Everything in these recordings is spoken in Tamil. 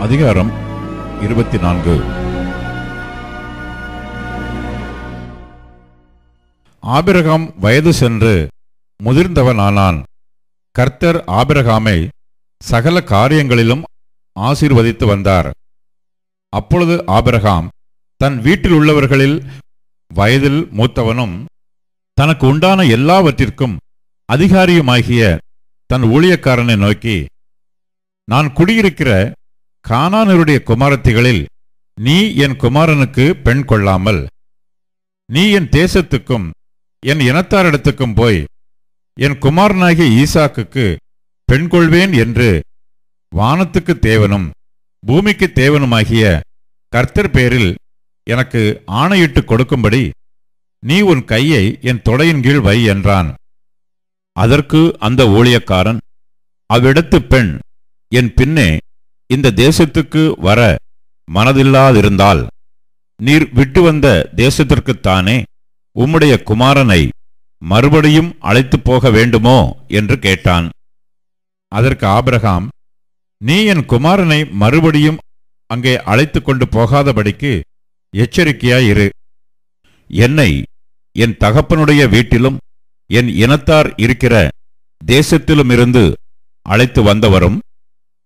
அதிகாரம் 24. ஆபிரகாம் வயது சென்று முதிர்ந்தவனானான். கர்த்தர் ஆபிரகாமை சகல காரியங்களிலும் ஆசீர்வதித்து வந்தார். அப்பொழுது ஆபிரகாம் தன் வீட்டில் உள்ளவர்களில் வயதில் மூத்தவனும் தனக்கு உண்டான எல்லாவற்றிற்கும் அதிகாரியுமாகிய தன் ஊழியக்காரனை நோக்கி, நான் குடியிருக்கிற கானானியருடைய குமாரத்திகளில் நீ என் குமாரனுக்கு பெண் கொள்ளாமல், நீ என் தேசத்துக்கும் என் இனத்தாரிடத்துக்கும் போய் என் குமாரனாகிய ஈசாக்குக்கு பெண் கொள்வேன் என்று வானத்துக்கு தேவனும் பூமிக்கு தேவனுமாகிய கர்த்தர் பேரில் எனக்கு ஆணையிட்டு கொடுக்கும்படி நீ உன் கையை என் தொடையின் கீழ் வை என்றான். அதற்கு அந்த ஊழியக்காரன், அவ்விடத்து பெண் என் பின்னே இந்த தேசத்துக்கு வர மனதில்லாதிருந்தால் நீர் விட்டு வந்த தேசத்திற்குத்தானே உம்முடைய குமாரனை மறுபடியும் அழைத்து போக வேண்டுமோ என்று கேட்டான். அதற்கு ஆபிரகாம், நீ என் குமாரனை மறுபடியும் அங்கே அழைத்து கொண்டு போகாதபடிக்கு எச்சரிக்கையாயிரு. என்னை என் தகப்பனுடைய வீட்டிலும் என் இனத்தார் இருக்கிற தேசத்திலுமிருந்து அழைத்து வந்தவரும்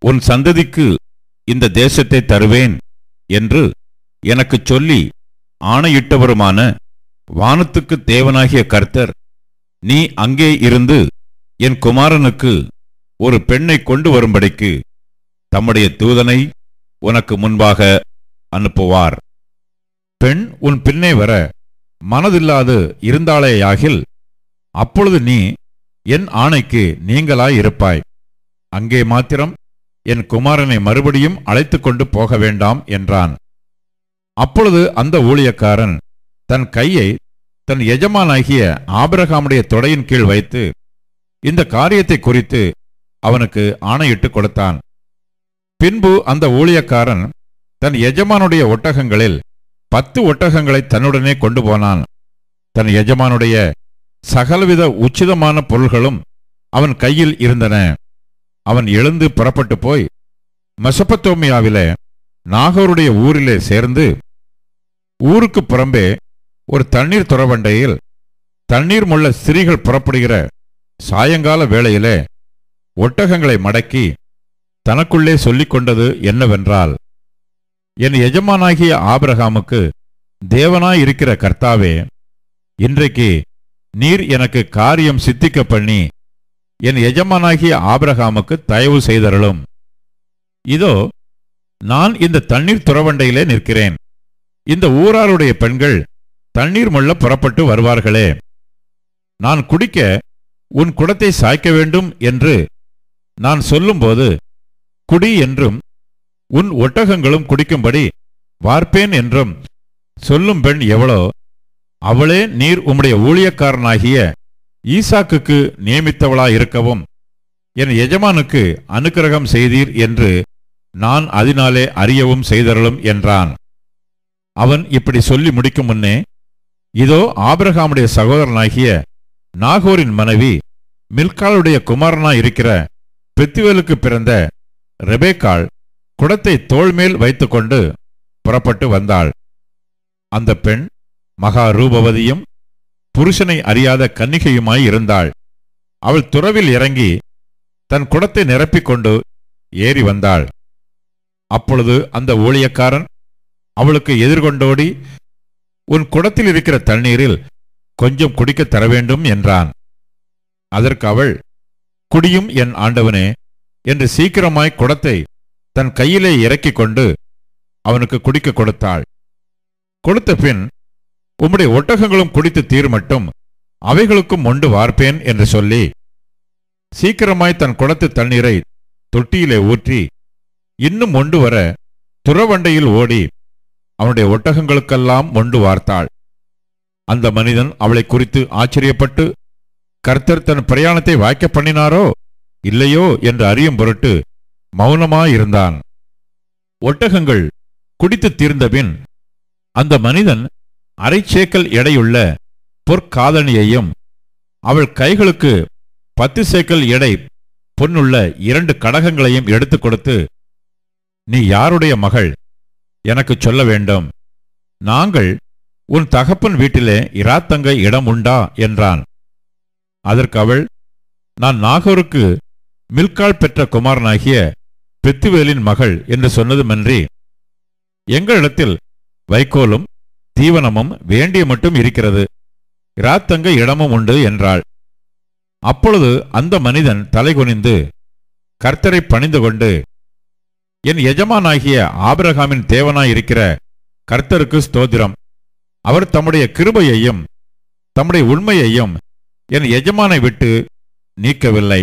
உன் சந்ததிக்கு இந்த தேசத்தை தருவேன் என்று எனக்கு சொல்லி ஆணையிட்டவருமான வானத்துக்கு தேவனாகிய கர்த்தர், நீ அங்கே இருந்து என் குமாரனுக்கு ஒரு பெண்ணை கொண்டு வரும்படிக்கு தம்முடைய தூதனை உனக்கு முன்பாக அனுப்புவார். பெண் உன் பின்னே வர மனதில்லாது இருந்தாளேயாகில் அப்பொழுது நீ என் ஆணைக்கு நீங்களாயிருப்பாய். அங்கே மாத்திரம் என் குமாரனை மறுபடியும் அழைத்து கொண்டு போக வேண்டாம் என்றான். அப்பொழுது அந்த ஊழியக்காரன் தன் கையை தன் எஜமானாகிய ஆபிரகாமுடைய தொடையின் கீழ் வைத்து இந்த காரியத்தை குறித்து அவனுக்கு ஆணையிட்டு கொடுத்தான். பின்பு அந்த ஊழியக்காரன் தன் எஜமானுடைய ஒட்டகங்களில் 10 ஒட்டகங்களை தன்னுடனே கொண்டு போனான். தன் எஜமானுடைய சகலவித உச்சிதமான பொருள்களும் அவன் கையில் இருந்தன. அவன் எழுந்து புறப்பட்டு போய் மெசொப்பொத்தேமியாவிலே நாகோருடைய ஊரிலே சேர்ந்து, ஊருக்கு புறம்பே ஒரு தண்ணீர் துறவண்டையில் தண்ணீர் முள்ள ஸ்திரீகள் புறப்படுகிற சாயங்கால வேளையிலே ஒட்டகங்களை மடக்கி தனக்குள்ளே சொல்லிக் கொண்டது என்னவென்றால், என் எஜமானாகிய ஆபிரகாமுக்கு தேவனாயிருக்கிற கர்த்தாவே, இன்றைக்கு நீர் எனக்கு காரியம் சித்திக்க பண்ணி என் எஜமானாகிய ஆபிரகாமுக்கு தயவு செய்தருளும். இதோ நான் இந்த தண்ணீர் துறவண்டையிலே நிற்கிறேன். இந்த ஊராருடைய பெண்கள் தண்ணீர் முள்ள புறப்பட்டு வருவார்களே. நான் குடிக்க உன் குடத்தை சாய்க்க வேண்டும் என்று நான் சொல்லும்போது குடி என்றும் உன் ஒட்டகங்களும் குடிக்கும்படி வார்ப்பேன் என்றும் சொல்லும் பெண் எவளோ அவளே நீர் உம்முடைய ஊழியக்காரனாகிய ஈசாக்குக்கு நியமித்தவளாயிருக்கவும் என் எஜமானுக்கு அனுக்கிரகம் செய்தீர் என்று நான் அதனாலே அறியவும் செய்தருளும் என்றான். அவன் இப்படி சொல்லி முடிக்கும் முன்னே, இதோ ஆபிரகாமுடைய சகோதரனாகிய நாகோரின் மனைவி மில்காளுடைய குமாரனாயிருக்கிற பெத்துவேலுக்கு பிறந்த ரெபேக்காள் குடத்தை தோள்மேல் வைத்துக்கொண்டு புறப்பட்டு வந்தாள். அந்த பெண் மகா ரூபவதியும் புருஷனை அறியாத கன்னிகையுமாய் இருந்தாள். அவள் துறவில் இறங்கி தன் குடத்தை நிரப்பிக்கொண்டு ஏறி வந்தாள். அப்பொழுது அந்த ஊழியக்காரன் அவளுக்கு எதிர்கொண்டோடி, உன் குடத்தில் இருக்கிற தண்ணீரில் கொஞ்சம் குடிக்க தர வேண்டும் என்றான். அதற்கு அவள், குடியும் என் ஆண்டவனே என்று சீக்கிரமாய் குடத்தை தன் கையிலே இறக்கிக் கொண்டு அவனுக்கு குடிக்க கொடுத்தாள். கொடுத்த பின், உம்முடைய ஒட்டகங்களும் குடித்து தீர்மட்டும் அவைகளுக்கும் மொண்டு வார்ப்பேன் என்று சொல்லி சீக்கிரமாய் தன் குடத்து தண்ணீரை தொட்டியிலே ஊற்றி இன்னும் மொண்டு வர துறவண்டையில் ஓடி அவனுடைய ஒட்டகங்களுக்கெல்லாம் மொண்டு வார்த்தாள். அந்த மனிதன் அவளை குறித்து ஆச்சரியப்பட்டு, கர்த்தர் தன் பிரயாணத்தை வாய்க்க பண்ணினாரோ இல்லையோ என்று அறியும் பொருட்டு மௌனமாயிருந்தான். ஒட்டகங்கள் குடித்து தீர்ந்தபின் அந்த மனிதன் 1/2 சேக்கல் எடையுள்ள பொற்காதணியையும் அவள் கைகளுக்கு 10 சேக்கல் எடை பொன்னுள்ள 2 கடகங்களையும் எடுத்துக் கொடுத்து, நீ யாருடைய மகள்? எனக்கு சொல்ல வேண்டும். நாங்கள் உன் தகப்பன் வீட்டிலே இராத்தங்க இடம் உண்டா என்றான். அதற்கு அவள், நான் நாகோருக்கு மில்காள் பெற்ற குமாரனாகிய பெத்துவேலின் மகள் என்று சொன்னதுமன்றி, எங்களிடத்தில் வைக்கோலும் தீவனமும் வேண்டிய மட்டும் இருக்கிறது, இராத்தங்க இடமும் உண்டு என்றாள். அப்பொழுது அந்த மனிதன் தலைகுனிந்து கர்த்தரை பணிந்து கொண்டு, என் எஜமானாகிய ஆபிரகாமின் தேவனாயிருக்கிற கர்த்தருக்கு ஸ்தோத்திரம். அவர் தம்முடைய கிருபையையும் தம்முடைய உண்மையையும் என் எஜமானை விட்டு நீக்கவில்லை.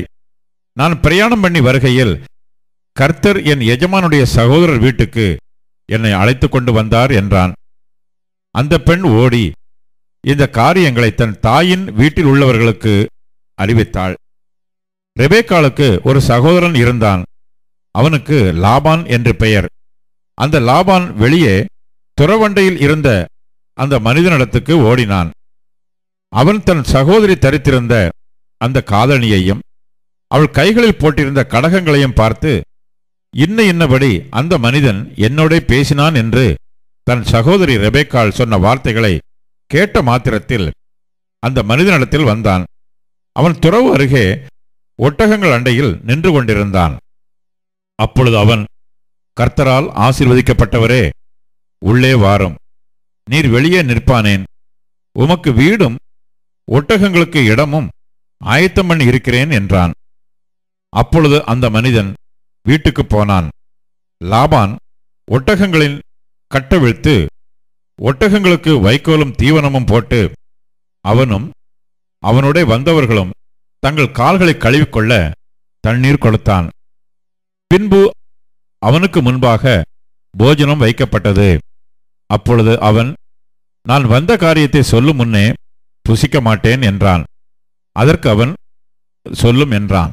நான் பிரயாணம் பண்ணி வருகையில் கர்த்தர் என் எஜமானுடைய சகோதரர் வீட்டுக்கு என்னை அழைத்து கொண்டு வந்தார் என்றான். அந்த பெண் ஓடி இந்த காரியங்களை தன் தாயின் வீட்டில் உள்ளவர்களுக்கு அறிவித்தாள். ரெபேக்காளுக்கு ஒரு சகோதரன் இருந்தான். அவனுக்கு லாபான் என்று பெயர். அந்த லாபான் வெளியே துறவண்டையில் இருந்த அந்த மனிதனிடத்துக்கு ஓடினான். அவன் தன் சகோதரி தரித்திருந்த அந்த காதணியையும் அவள் கைகளில் போட்டிருந்த கடகங்களையும் பார்த்து, இன்னபடி அந்த மனிதன் என்னோட பேசினான் என்று தன் சகோதரி ரெபேக்காள் சொன்ன வார்த்தைகளை கேட்ட மாத்திரத்தில் அந்த மனிதனிடத்தில் வந்தான். அவன் துறவு அருகே ஒட்டகங்கள் அண்டையில் நின்று கொண்டிருந்தான். அப்பொழுது அவன், கர்த்தரால் ஆசீர்வதிக்கப்பட்டவரே, உள்ளே வாரும். நீர் வெளியே நிற்பானேன்? உமக்கு வீடும் ஒட்டகங்களுக்கு இடமும் ஆயத்தம் பண்ணி இருக்கிறேன் என்றான். அப்பொழுது அந்த மனிதன் வீட்டுக்கு போனான். லாபான் ஒட்டகங்களின் கட்டவிழ்த்து ஒட்டகங்களுக்கு வைக்கோலும் தீவனமும் போட்டு அவனும் அவனோட வந்தவர்களும் தங்கள் கால்களை கழுவிக்கொள்ள தண்ணீர் கொடுத்தான். பின்பு அவனுக்கு முன்பாக போஜனம் வைக்கப்பட்டது. அப்பொழுது அவன், நான் வந்த காரியத்தை சொல்லும் முன்னே புசிக்க மாட்டேன் என்றான். அதற்கு அவன், சொல்லும் என்றான்.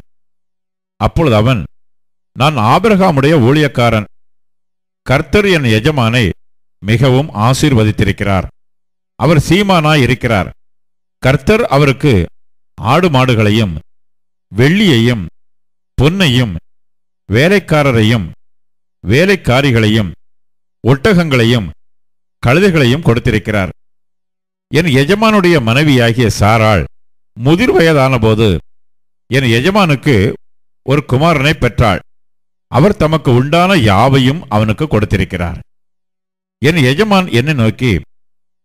அப்பொழுது அவன், நான் ஆபிரகாமுடைய ஊழியக்காரன். கர்த்தர் என் எஜமானை மிகவும் ஆசீர்வதித்திருக்கிறார். அவர் சீமானாய் இருக்கிறார். கர்த்தர் அவருக்கு ஆடு மாடுகளையும் வெள்ளியையும் பொன்னையும் வேலைக்காரரையும் வேலைக்காரிகளையும் ஒட்டகங்களையும் கழுதைகளையும் கொடுத்திருக்கிறார். என் எஜமானுடைய மனைவியாகிய சாராள் முதிர் வயதான போது என் எஜமானுக்கு ஒரு குமாரனை பெற்றாள். அவர் தமக்கு உண்டான யாவையும் அவனுக்கு கொடுத்திருக்கிறார். என் எஜமான் என்னை நோக்கி,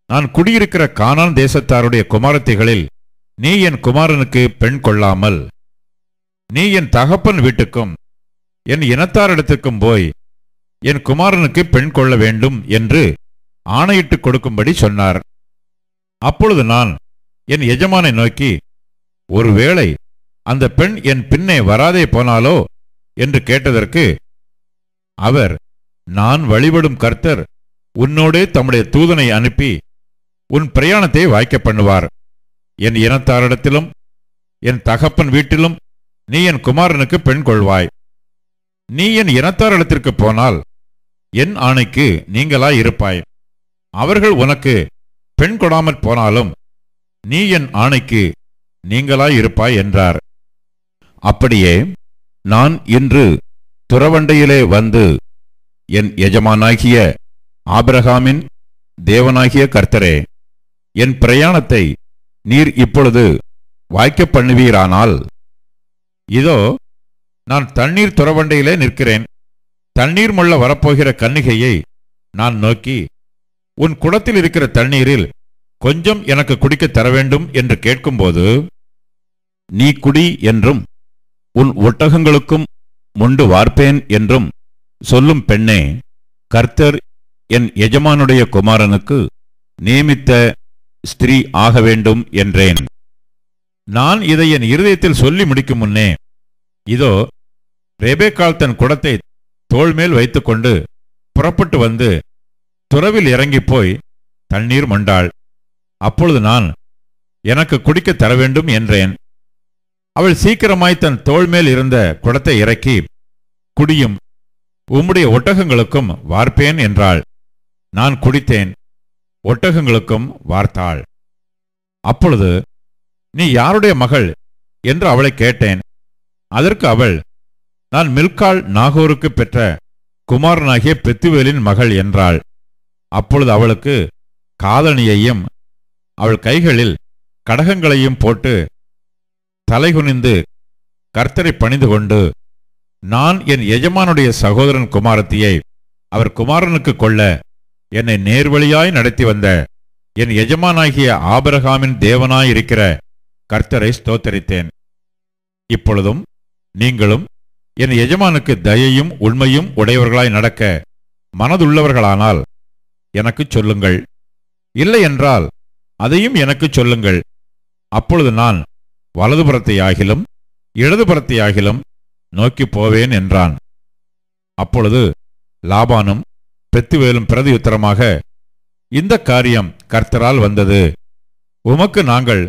நான் குடியிருக்கிற கானான் தேசத்தாருடைய குமாரத்திகளில் நீ என் குமாரனுக்கு பெண் கொள்ளாமல் நீ என் தகப்பன் வீட்டுக்கும் என் இனத்தாரிடத்துக்கும் போய் என் குமாரனுக்கு பெண் கொள்ள வேண்டும் என்று ஆணையிட்டு கொடுக்கும்படி சொன்னார். அப்பொழுது நான் என் எஜமானை நோக்கி, ஒருவேளை அந்த பெண் என் பின்னே வராதே போனாலோ என்று கேட்டதற்கு அவர், நான் வழிபடும் கர்த்தர் உன்னோடே தம்முடைய தூதனை அனுப்பி உன் பிரயாணத்தை வாய்க்க பண்ணுவார். என் இனத்தாரிடத்திலும் என் தகப்பன் வீட்டிலும் நீ என் குமாரனுக்கு பெண் கொள்வாய். நீ என் இனத்தாரிடத்திற்கு போனால் என் ஆணைக்கு நீங்களாய் இருப்பாய். அவர்கள் உனக்கு பெண் கொடாமற் போனாலும் நீ என் ஆணைக்கு நீங்களாய் இருப்பாய் என்றார். அப்படியே நான் இன்று துறவண்டையிலே வந்து, என் எஜமானாகிய ஆபிரகாமின் தேவனாகிய கர்த்தரே, என் பிரயாணத்தை நீர் இப்பொழுது வாய்க்க பண்ணுவீரானால், இதோ நான் தண்ணீர் துறவண்டையிலே நிற்கிறேன். தண்ணீர் மொள்ள வரப்போகிற கன்னிகையை நான் நோக்கி, உன் குடத்தில் இருக்கிற தண்ணீரில் கொஞ்சம் எனக்கு குடிக்க தர வேண்டும் என்று கேட்கும்போது, நீ குடி என்றும் உன் ஒட்டகங்களுக்கும் முண்டு வார்ப்பேன் என்றும் சொல்லும் பெண்ணே, கர்த்தர் என் எஜமானுடைய குமாரனுக்கு நியமித்த ஸ்திரீ ஆக வேண்டும் என்றேன். நான் இதை என் இருதயத்தில் சொல்லி முடிக்கும் முன்னே, இதோ ரெபேக்காள் தன் குடத்தை தோள்மேல் வைத்துக்கொண்டு புறப்பட்டு வந்து துறவில் இறங்கிப் போய் தண்ணீர் மொண்டாள். அப்பொழுது நான், எனக்கு குடிக்க தர வேண்டும் என்றேன். அவள் சீக்கிரமாய் தன் தோள்மேல் இருந்த குடத்தை இறக்கி, குடியும், உம்முடைய ஒட்டகங்களுக்கும் வார்ப்பேன் என்றாள். நான் குடித்தேன், ஒட்டகங்களுக்கும் வார்த்தாள். அப்பொழுது, நீ யாருடைய மகள் என்று அவளை கேட்டேன். அதற்கு அவள், நான் மில்காள் நாகோருக்கு பெற்ற குமாரனாகிய பெத்துவேலின் மகள் என்றாள். அப்பொழுது அவளுக்கு காதணியையும் அவள் கைகளில் கடகங்களையும் போட்டு தலைகுனிந்து கர்த்தரை பணிந்து கொண்டு, நான் என் எஜமானுடைய சகோதரன் குமாரத்தியை அவர் குமாரனுக்கு கொள்ள என்னை நேர்வழியாய் நடத்தி வந்த என் எஜமானாகிய ஆபிரகாமின் தேவனாயிருக்கிற கர்த்தரை ஸ்தோத்தரித்தேன். இப்பொழுதும் நீங்களும் என் எஜமானுக்கு தயையும் உண்மையும் உடையவர்களாய் நடக்க மனதுள்ளவர்களானால் எனக்குச் சொல்லுங்கள். இல்லையென்றால் அதையும் எனக்குச் சொல்லுங்கள். அப்பொழுது நான் வலதுபுறத்தையாகிலும் இடதுபுறத்தையாகிலும் நோக்கி போவேன் என்றான். அப்பொழுது லாபானும் பெத்துவேலும் பிரதியுத்தரமாக, இந்த காரியம் கர்த்தரால் வந்தது. உமக்கு நாங்கள்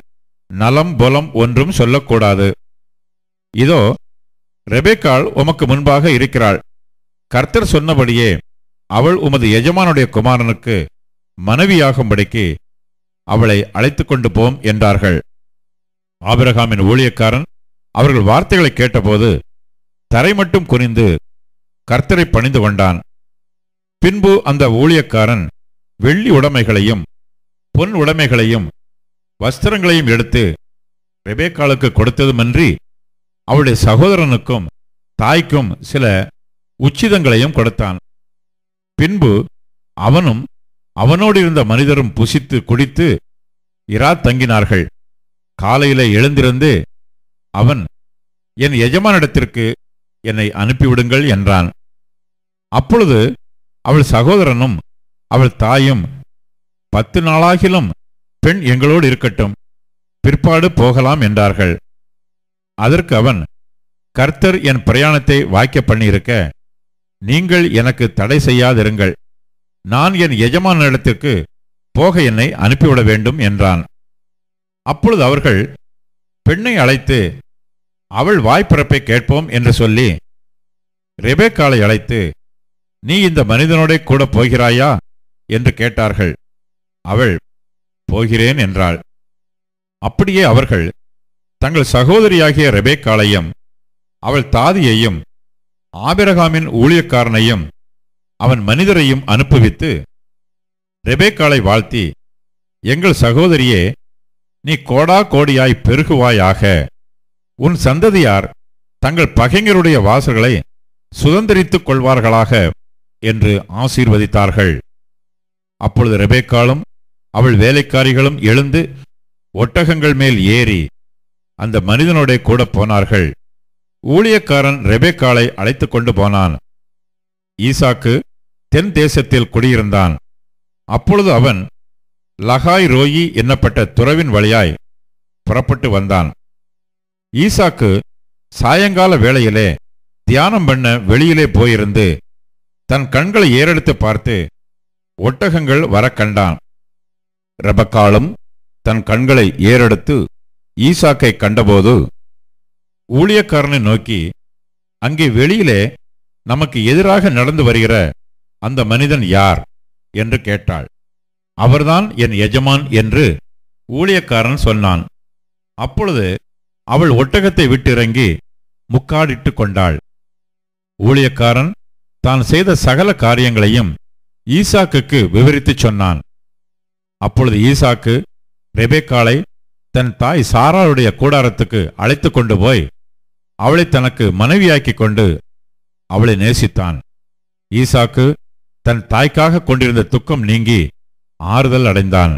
நலம் புலம் ஒன்றும் சொல்லக்கூடாது. இதோ ரெபெக்காள் உமக்கு முன்பாக இருக்கிறாள். கர்த்தர் சொன்னபடியே அவள் உமது எஜமானுடைய குமாரனுக்கு மனைவியாகும்படிக்கு அவளை அழைத்து கொண்டு போம் என்றார்கள். ஆபிரகாமின் ஊழியக்காரன் அவர்கள் வார்த்தைகளை கேட்டபோது தரை மட்டும் குனிந்து கர்த்தரை பணிந்து கொண்டான். பின்பு அந்த ஊழியக்காரன் வெள்ளி உடைமைகளையும் பொன் உடைமைகளையும் வஸ்திரங்களையும் எடுத்து ரெபெக்காளுக்கு கொடுத்ததுமன்றி அவளுடைய சகோதரனுக்கும் தாய்க்கும் சில உச்சிதங்களையும் கொடுத்தான். பின்பு அவனும் அவனோடு இருந்த மனிதரும் புசித்து குடித்து இராத் தங்கினார்கள். காலையிலே எழுந்திருந்து அவன், என் எஜமானிடத்திற்கு என்னை அனுப்பிவிடுங்கள் என்றான். அப்பொழுது அவள் சகோதரனும் அவள் தாயும், 10 நாளாகிலும் பெண் எங்களோடு இருக்கட்டும், பிற்பாடு போகலாம் என்றார்கள். அதற்கு அவன், கர்த்தர் என் பிரயாணத்தை வாய்க்க பண்ணியிருக்க நீங்கள் எனக்கு தடை செய்யாதிருங்கள். நான் என் எஜமானிடத்திற்கு போக என்னை அனுப்பிவிட வேண்டும் என்றான். அப்பொழுது அவர்கள் பெண்ணை அழைத்து அவள் வாய்ப்பிறப்பை கேட்போம் என்று சொல்லி ரெபெக்காளை அழைத்து, நீ இந்த மனிதனோட கூட போகிறாயா என்று கேட்டார்கள். அவள் போகிறேன் என்றாள். அப்படியே அவர்கள் தங்கள் சகோதரியாகிய ரெபெக்காளையும் அவள் தாதியையும் ஆபிரகாமின் ஊழியக்காரனையும் அவன் மனிதரையும் அனுப்புவித்து ரெபெக்காளை வாழ்த்தி, எங்கள் சகோதரியே, நீ கோடா கோடியாய் பெருகுவாயாக. உன் சந்ததியார் தங்கள் பகைஞருடைய வாசல்களை சுதந்திரித்துக் கொள்வார்களாக என்று ஆசீர்வதித்தார்கள். அப்பொழுது ரெபெக்காளும் அவள் வேலைக்காரிகளும் எழுந்து ஒட்டகங்கள் மேல் ஏறி அந்த மனிதனோட கூட போனார்கள். ஊழியக்காரன் ரெபெக்காளை அழைத்து கொண்டு போனான். ஈசாக்கு தென் தேசத்தில் குடியிருந்தான். அப்பொழுது அவன் லகாய் ரோயி என்னப்பட்ட துறவின் வழியாய் புறப்பட்டு வந்தான். ஈசாக்கு சாயங்கால வேளையிலே தியானம் பண்ண வெளியிலே போயிருந்து தன் கண்களை ஏறெடுத்து பார்த்து ஒட்டகங்கள் வர கண்டான். ரெபெக்காளும் தன் கண்களை ஏறெடுத்து ஈசாக்கை கண்டபோது ஊழியக்காரனை நோக்கி, அங்கே வெளியிலே நமக்கு எதிராக நடந்து வருகிற அந்த மனிதன் யார் என்று கேட்டாள். அவர்தான் என் எஜமான் என்று ஊழியக்காரன் சொன்னான். அப்பொழுது அவள் ஒட்டகத்தை விட்டிறங்கி முக்காடிட்டு கொண்டாள். ஊழியக்காரன் தான் செய்த சகல காரியங்களையும் ஈசாக்குக்கு விவரித்துச் சொன்னான். அப்பொழுது ஈசாக்கு ரெபெக்காளை தன் தாய் சாராளுடைய கூடாரத்துக்கு அழைத்து கொண்டு போய் அவளை தனக்கு மனைவியாக்கிக் கொண்டு அவளை நேசித்தான். ஈசாக்கு தன் தாய்க்காக கொண்டிருந்த துக்கம் நீங்கி ஆறுதல் அடைந்தான்.